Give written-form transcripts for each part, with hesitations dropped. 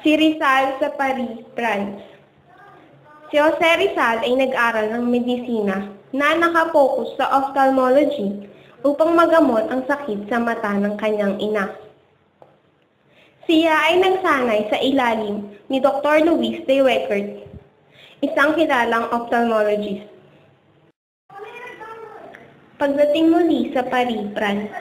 Si Rizal sa Paris, France. Si Jose Rizal ay nag-aral ng medisina na nakapokus sa ophthalmology upang magamot ang sakit sa mata ng kanyang ina. Siya ay nagsanay sa ilalim ni Dr. Louis de Weckert, isang kilalang ophthalmologist. Pagdating muli sa Paris, France,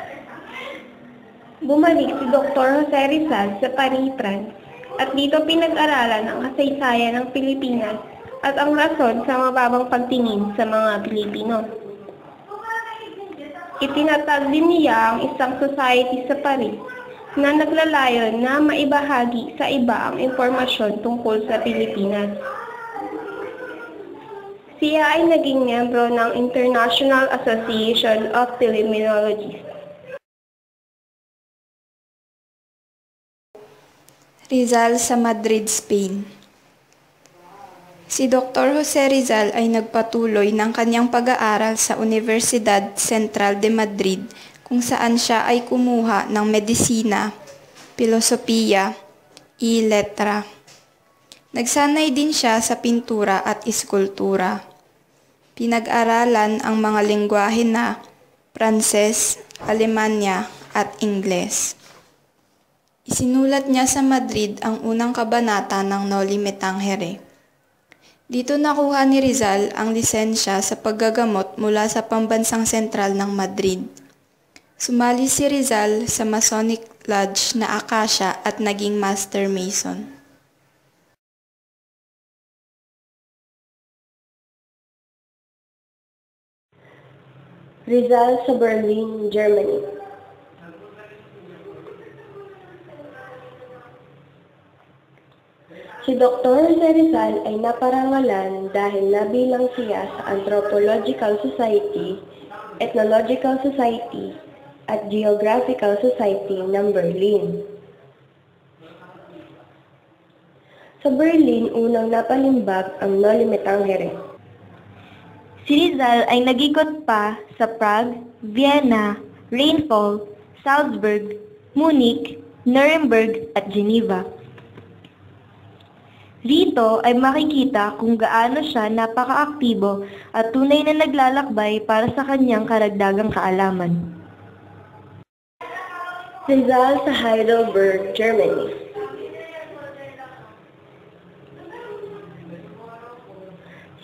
bumalik si Dr. Jose Rizal sa Paris, France, at dito pinag-aralan ang kasaysayan ng Pilipinas at ang rason sa mababang pagtingin sa mga Pilipino. Itinatag din niya ang isang society sa Paris na naglalayon na maibahagi sa iba ang impormasyon tungkol sa Pilipinas. Siya ay naging miyembro ng International Association of Philiminologists. Rizal sa Madrid, Spain. Si Dr. Jose Rizal ay nagpatuloy ng kanyang pag-aaral sa Universidad Central de Madrid kung saan siya ay kumuha ng medisina, filosofiya, letra. Nagsanay din siya sa pintura at iskultura. Pinag-aralan ang mga lengguwahe na Pranses, Alemanya at Ingles. Isinulat niya sa Madrid ang unang kabanata ng Noli Me Tangere. Dito nakuha ni Rizal ang lisensya sa paggagamot mula sa Pambansang Sentral ng Madrid. Sumali si Rizal sa Masonic Lodge na Acacia at naging Master Mason. Rizal sa Berlin, Germany. Si Dr. Jose Rizal ay naparangalan dahil nabilang siya sa Anthropological Society, Ethnological Society, at Geographical Society ng Berlin. Sa Berlin, unang napalimbag ang Noli Me Tangere. Si Rizal ay nag-ikot pa sa Prague, Vienna, Rheinfall, Salzburg, Munich, Nuremberg at Geneva. Rito ay makikita kung gaano siya napaka-aktibo at tunay na naglalakbay para sa kanyang karagdagang kaalaman. Rizal sa Heidelberg, Germany.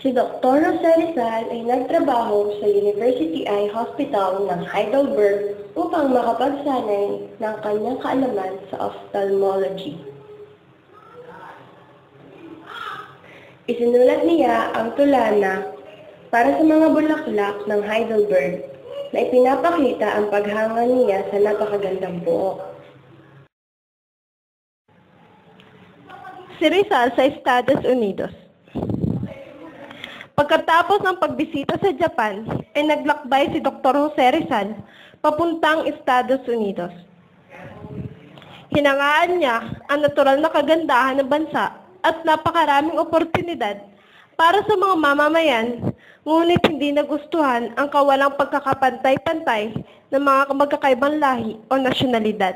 Si Dr. Jose Rizal ay nagtrabaho sa University Eye Hospital ng Heidelberg upang makapagsanay ng kanyang kaalaman sa ophthalmology. Isinulat niya ang tulana para sa mga bulaklak ng Heidelberg na ipinapakita ang paghanga niya sa napakagandang buhok. Si Rizal sa Estados Unidos. Pagkatapos ng pagbisita sa Japan, ay naglakbay si Dr. Jose Rizal papuntang Estados Unidos. Hinangaan niya ang natural na kagandahan ng bansa at napakaraming oportunidad para sa mga mamamayan, ngunit hindi nagustuhan ang kawalang pagkakapantay-pantay ng mga magkakaibang lahi o nasyonalidad.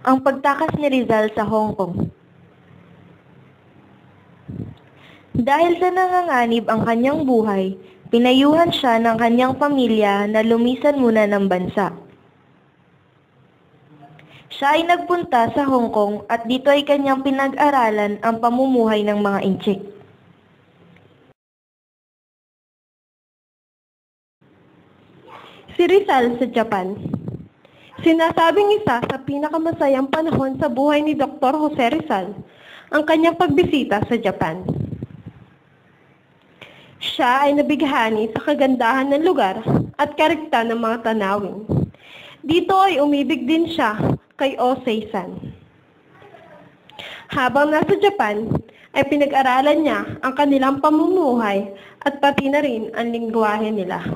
Ang pagtakas ni Rizal sa Hong Kong. Dahil sa nanganganib ang kanyang buhay, pinayuhan siya ng kanyang pamilya na lumisan muna ng bansa. Siya ay nagpunta sa Hong Kong at dito ay kanyang pinag-aralan ang pamumuhay ng mga Intsik. Si Rizal sa Japan. Sinasabing isa sa pinakamasayang panahon sa buhay ni Dr. Jose Rizal ang kanyang pagbisita sa Japan. Siya ay nabighani sa kagandahan ng lugar at karikta ng mga tanawin. Dito ay umibig din siya kay Osei-san. Habang nasa Japan, ay pinag-aralan niya ang kanilang pamumuhay at pati na rin ang lingwahe nila.